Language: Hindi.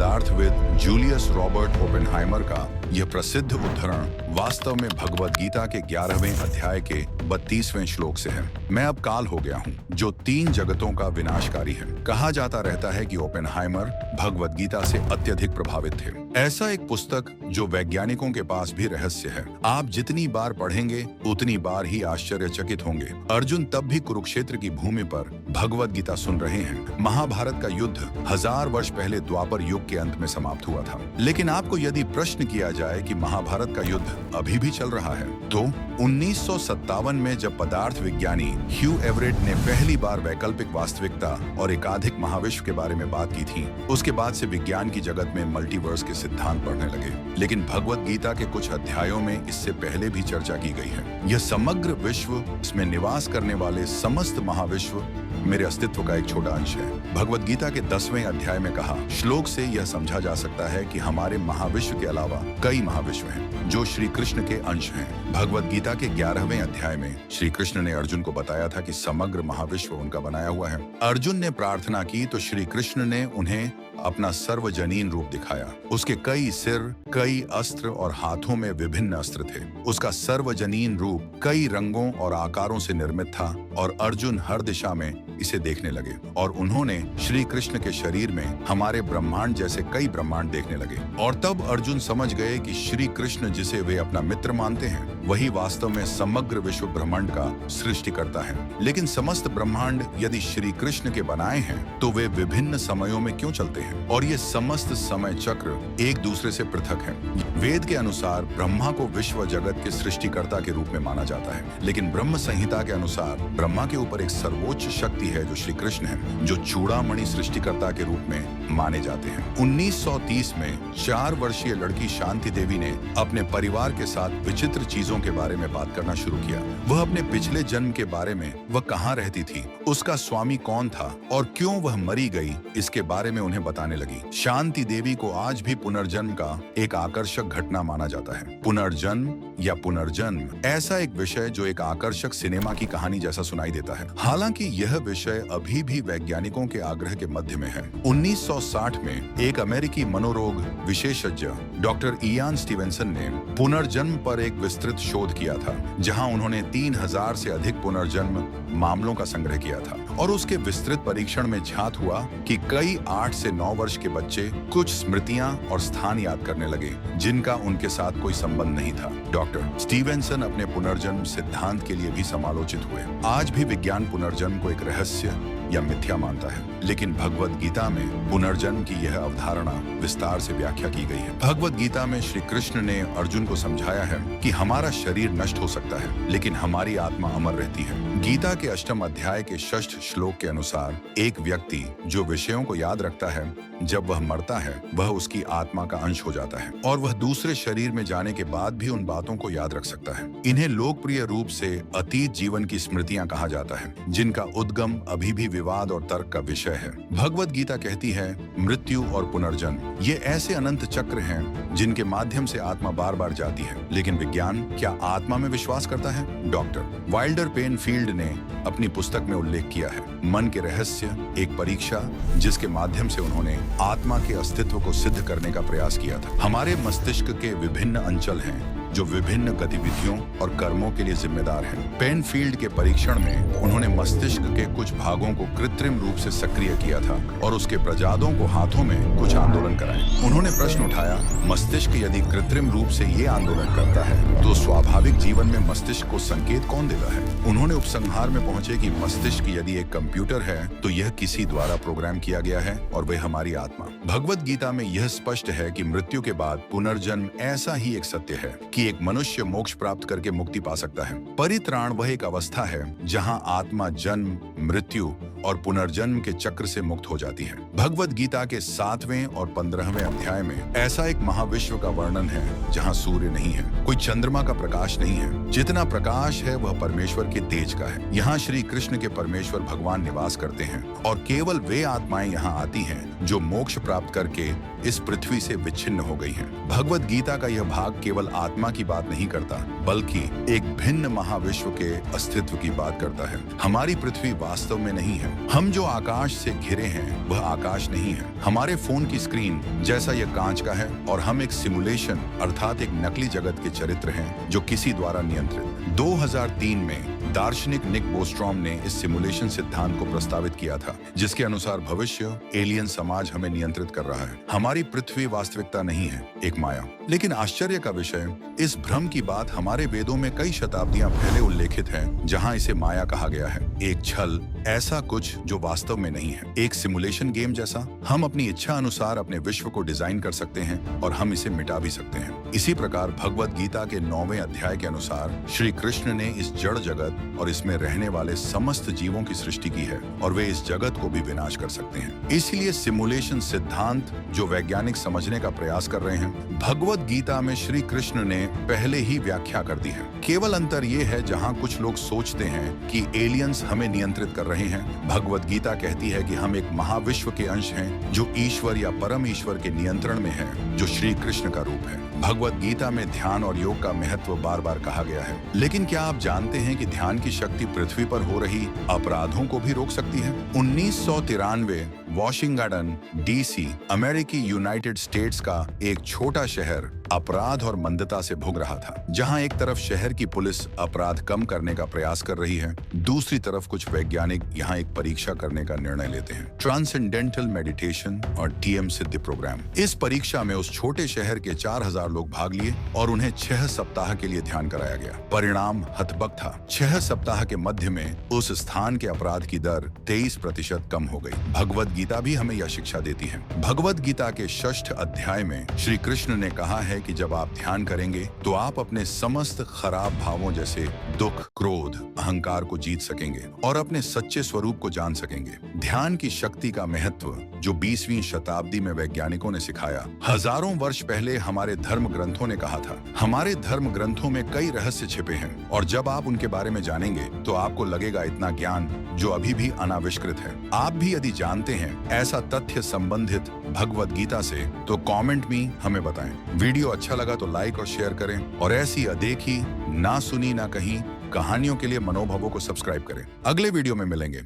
पदार्थविद जूलियस रॉबर्ट ओपेनहाइमर का यह प्रसिद्ध उद्धरण वास्तव में भगवद गीता के 11वें अध्याय के 32वें श्लोक से है। मैं अब काल हो गया हूँ जो 3 जगतों का विनाशकारी है। कहा जाता रहता है कि ओपेनहाइमर भगवद गीता से अत्यधिक प्रभावित थे। ऐसा एक पुस्तक जो वैज्ञानिकों के पास भी रहस्य है। आप जितनी बार पढ़ेंगे उतनी बार ही आश्चर्यचकित होंगे। अर्जुन तब भी कुरुक्षेत्र की भूमि पर भगवद गीता सुन रहे हैं। महाभारत का युद्ध 1000 वर्ष पहले द्वापर युग के अंत में समाप्त हुआ था। लेकिन आपको यदि प्रश्न किया जाए कि महाभारत का युद्ध अभी भी चल रहा है, तो 1957 में जब पदार्थ विज्ञानी ह्यू एवरेट ने पहली बार वैकल्पिक वास्तविकता और एकाधिक महाविश्व के बारे में बात की थी, उसके बाद से विज्ञान की जगत में मल्टीवर्स के सिद्धांत पढ़ने लगे। लेकिन भगवद गीता के कुछ अध्यायों में इससे पहले भी चर्चा की गई है। यह समग्र विश्व, इसमें निवास करने वाले समस्त महाविश्व मेरे अस्तित्व का एक छोटा अंश है। भगवद गीता के 10वें अध्याय में कहा श्लोक से यह समझा जा सकता है कि हमारे महाविश्व के अलावा कई महाविश्व हैं जो श्री कृष्ण के अंश हैं। भगवद गीता के 11वें अध्याय में श्री कृष्ण ने अर्जुन को बताया था कि समग्र महाविश्व उनका बनाया हुआ है। अर्जुन ने प्रार्थना की तो श्री कृष्ण ने उन्हें अपना सर्वजनीन रूप दिखाया। उसके कई सिर, कई अस्त्र और हाथों में विभिन्न अस्त्र थे। उसका सर्वजनीन रूप कई रंगों और आकारों से निर्मित था और अर्जुन हर दिशा में इसे देखने लगे और उन्होंने श्री कृष्ण के शरीर में हमारे ब्रह्मांड जैसे कई ब्रह्मांड देखने लगे। और तब अर्जुन समझ गए कि श्री कृष्ण जिसे वे अपना मित्र मानते हैं वही वास्तव में समग्र विश्व ब्रह्मांड का सृष्टिकर्ता है। लेकिन समस्त ब्रह्मांड यदि श्री कृष्ण के बनाए हैं तो वे विभिन्न समयों में क्यों चलते हैं और ये समस्त समय चक्र एक दूसरे से पृथक हैं। वेद के अनुसार ब्रह्मा को विश्व जगत के सृष्टिकर्ता के रूप में माना जाता है, लेकिन ब्रह्म संहिता के अनुसार ब्रह्मा के ऊपर एक सर्वोच्च शक्ति है जो श्री कृष्ण है, जो चूड़ामणि सृष्टिकर्ता के रूप में माने जाते हैं। 1930 में 4 वर्षीय लड़की शांति देवी ने अपने परिवार के साथ विचित्र चीजों के बारे में बात करना शुरू किया। वह अपने पिछले जन्म के बारे में, वह कहाँ रहती थी, उसका स्वामी कौन था और क्यों वह मरी गई, इसके बारे में उन्हें बताने लगी। शांति देवी को आज भी पुनर्जन्म का एक आकर्षक घटना माना जाता है। पुनर्जन्म या पुनर्जन्म ऐसा एक विषय जो एक आकर्षक सिनेमा की कहानी जैसा सुनाई देता है। हालांकि यह विषय अभी भी वैज्ञानिकों के आग्रह के मध्य में है। 1960 में एक अमेरिकी मनोरोग विशेषज्ञ डॉक्टर इयान स्टीवेंसन ने पुनर्जन्म पर एक विस्तृत शोध किया था, जहां उन्होंने 3000 से अधिक पुनर्जन्म मामलों का संग्रह किया था और उसके विस्तृत परीक्षण में ज्ञात हुआ कि कई 8 से 9 वर्ष के बच्चे कुछ स्मृतियां और स्थान याद करने लगे जिनका उनके साथ कोई संबंध नहीं था। डॉक्टर स्टीवेंसन अपने पुनर्जन्म सिद्धांत के लिए भी समालोचित हुए। आज भी विज्ञान पुनर्जन्म को एक रहस्य या मिथ्या मानता है, लेकिन भगवद गीता में पुनर्जन्म की यह अवधारणा विस्तार से व्याख्या की गई है। भगवद गीता में श्री कृष्ण ने अर्जुन को समझाया है कि हमारा शरीर नष्ट हो सकता है लेकिन हमारी आत्मा अमर रहती है। गीता के 8वें अध्याय के 6th श्लोक के अनुसार एक व्यक्ति जो विषयों को याद रखता है, जब वह मरता है वह उसकी आत्मा का अंश हो जाता है और वह दूसरे शरीर में जाने के बाद भी उन बातों को याद रख सकता है। इन्हें लोकप्रिय रूप से अतीत जीवन की स्मृतियां कहा जाता है, जिनका उद्गम अभी भी विवाद और तर्क का विषय है। भगवद गीता कहती है मृत्यु और पुनर्जन्म ये ऐसे अनंत चक्र हैं जिनके माध्यम से आत्मा बार बार जाती है। लेकिन विज्ञान क्या आत्मा में विश्वास करता है? डॉक्टर वाइल्डर पेनफील्ड ने अपनी पुस्तक में उल्लेख किया है मन के रहस्य, एक परीक्षा जिसके माध्यम से उन्होंने आत्मा के अस्तित्व को सिद्ध करने का प्रयास किया था। हमारे मस्तिष्क के विभिन्न अंचल हैं जो विभिन्न गतिविधियों और कर्मों के लिए जिम्मेदार हैं। पेनफील्ड के परीक्षण में उन्होंने मस्तिष्क के कुछ भागों को कृत्रिम रूप से सक्रिय किया था और उसके प्रजादों को हाथों में कुछ आंदोलन कराए। उन्होंने प्रश्न उठाया, मस्तिष्क यदि कृत्रिम रूप से ये आंदोलन करता है तो स्वाभाविक जीवन में मस्तिष्क को संकेत कौन देता है? उन्होंने उपसंहार में पहुंचे कि मस्तिष्क यदि एक कंप्यूटर है तो यह किसी द्वारा प्रोग्राम किया गया है और वह हमारी आत्मा। भगवद गीता में यह स्पष्ट है कि मृत्यु के बाद पुनर्जन्म ऐसा ही एक सत्य है कि एक मनुष्य मोक्ष प्राप्त करके मुक्ति पा सकता है। परित्राण वह एक अवस्था है जहां आत्मा जन्म, मृत्यु और पुनर्जन्म के चक्र से मुक्त हो जाती है। भगवद गीता के 7वें और 15वें अध्याय में ऐसा एक महाविश्व का वर्णन है जहां सूर्य नहीं है, कोई चंद्रमा का प्रकाश नहीं है। जितना प्रकाश है वह परमेश्वर के तेज का है। यहाँ श्री कृष्ण के परमेश्वर भगवान निवास करते हैं और केवल वे आत्माएं यहाँ आती हैं जो मोक्ष प्राप्त करके इस पृथ्वी से विच्छिन्न हो गई हैं। भगवद गीता का यह भाग केवल आत्मा की बात नहीं करता बल्कि एक भिन्न महाविश्व के अस्तित्व की बात करता है। हमारी पृथ्वी वास्तव में नहीं है, हम जो आकाश से घिरे हैं वह आकाश नहीं है, हमारे फोन की स्क्रीन जैसा यह कांच का है, और हम एक सिमुलेशन अर्थात एक नकली जगत के चरित्र हैं जो किसी द्वारा नियंत्रित। 2003 में दार्शनिक निक बोस्ट्रॉम ने इस सिमुलेशन सिद्धांत को प्रस्तावित किया था, जिसके अनुसार भविष्य एलियन समाज हमें नियंत्रित कर रहा है। हमारी पृथ्वी वास्तविकता नहीं है, एक माया। लेकिन आश्चर्य का विषय, इस भ्रम की बात हमारे वेदों में कई शताब्दियां पहले उल्लेखित है, जहां इसे माया कहा गया है, एक छल, ऐसा कुछ जो वास्तव में नहीं है, एक सिमुलेशन गेम जैसा। हम अपनी इच्छा अनुसार अपने विश्व को डिजाइन कर सकते हैं और हम इसे मिटा भी सकते हैं। इसी प्रकार भगवद गीता के 9वें अध्याय के अनुसार श्री कृष्ण ने इस जड़ जगत और इसमें रहने वाले समस्त जीवों की सृष्टि की है, और वे इस जगत को भी विनाश कर सकते हैं। इसलिए सिमुलेशन सिद्धांत जो वैज्ञानिक समझने का प्रयास कर रहे हैं, भगवद गीता में श्री कृष्ण ने पहले ही व्याख्या कर दी है। केवल अंतर ये है, जहां कुछ लोग सोचते हैं कि एलियंस हमें नियंत्रित कर रहे हैं, भगवद गीता कहती है कि हम एक महाविश्व के अंश हैं जो ईश्वर या परम ईश्वर के नियंत्रण में है, जो श्री कृष्ण का रूप है। भगवद गीता में ध्यान और योग का महत्व बार बार कहा गया है, लेकिन क्या आप जानते हैं कि ध्यान की शक्ति पृथ्वी पर हो रही अपराधों को भी रोक सकती है? 1993 वॉशिंगटन डीसी अमेरिकी यूनाइटेड स्टेट्स का एक छोटा शहर अपराध और मंदता से भुग रहा था, जहां एक तरफ शहर की पुलिस अपराध कम करने का प्रयास कर रही है, दूसरी तरफ कुछ वैज्ञानिक यहां एक परीक्षा करने का निर्णय लेते हैं, ट्रांसेंडेंटल मेडिटेशन और TM सिद्धि प्रोग्राम। इस परीक्षा में उस छोटे शहर के 4000 लोग भाग लिए और उन्हें 6 सप्ताह के लिए ध्यान कराया गया। परिणाम हतबक था। 6 सप्ताह के मध्य में उस स्थान के अपराध की दर 23% कम हो गई। भगवद गीता भी हमें यह शिक्षा देती है। भगवद गीता के 6ठ अध्याय में श्री कृष्ण ने कहा है कि जब आप ध्यान करेंगे तो आप अपने समस्त खराब भावों जैसे दुख, क्रोध, अहंकार को जीत सकेंगे और अपने सच्चे स्वरूप को जान सकेंगे। ध्यान की शक्ति का महत्व जो 20वीं शताब्दी में वैज्ञानिकों ने सिखाया, हजारों वर्ष पहले हमारे धर्म ग्रंथों ने कहा था। हमारे धर्म ग्रंथों में कई रहस्य छिपे हैं, और जब आप उनके बारे में जानेंगे तो आपको लगेगा इतना ज्ञान जो अभी भी अनाविष्कृत है। आप भी यदि जानते हैं ऐसा तथ्य संबंधित भगवद गीता से, तो कमेंट में हमें बताएं। वीडियो अच्छा लगा तो लाइक और शेयर करें, और ऐसी अदेखी, ना सुनी ना कहीं कहानियों के लिए मनोभवों को सब्सक्राइब करें। अगले वीडियो में मिलेंगे।